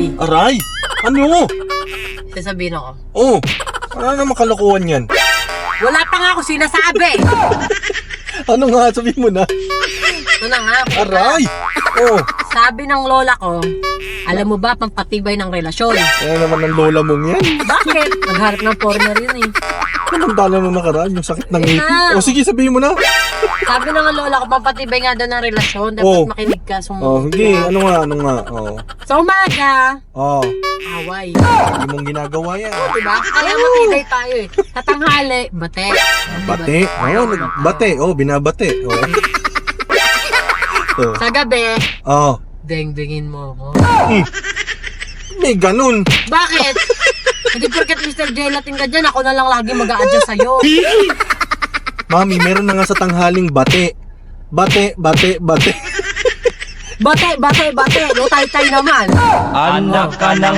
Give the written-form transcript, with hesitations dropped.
Mami, Aray! Ano? sasabihin ako. Oh, ano naman kalokohan yan? Wala pa nga ako sinasabi. Ano nga, sabihin mo na. Ito na nga. Aray! Oh, Sabi ng lola ko, alam mo ba, pampatibay ng relasyon. ano naman ng lola mong yan? Bakit? Nagharap ng foreigner yun eh. Anong dala nung nakaraan? Yung sakit ng ngipin? na. O sige, sabihin mo na. Sabi ng lola ko, pampatibay nga daw ng relasyon. Dapat Oh. makinig ka. Oh, sige, ano nga? Oh. Sa umaga, Oh, away. hindi mong ginagawa yan. Diba? Kaya matibay tayo eh. Sa tanghali, bate. Bate? Oh, nagbate. Oh, binabate. Oh. Oh. Sa gabi, Oh. deng-dengin mo ako. May ganun. Bakit? Hindi porket Mr. Gelatin ka dyan, ako na lang lagi mag-a-adjust sa'yo. Mami, meron na nga sa tanghaling bate. Bate. Bate! No tay-tay naman. Anak ka ng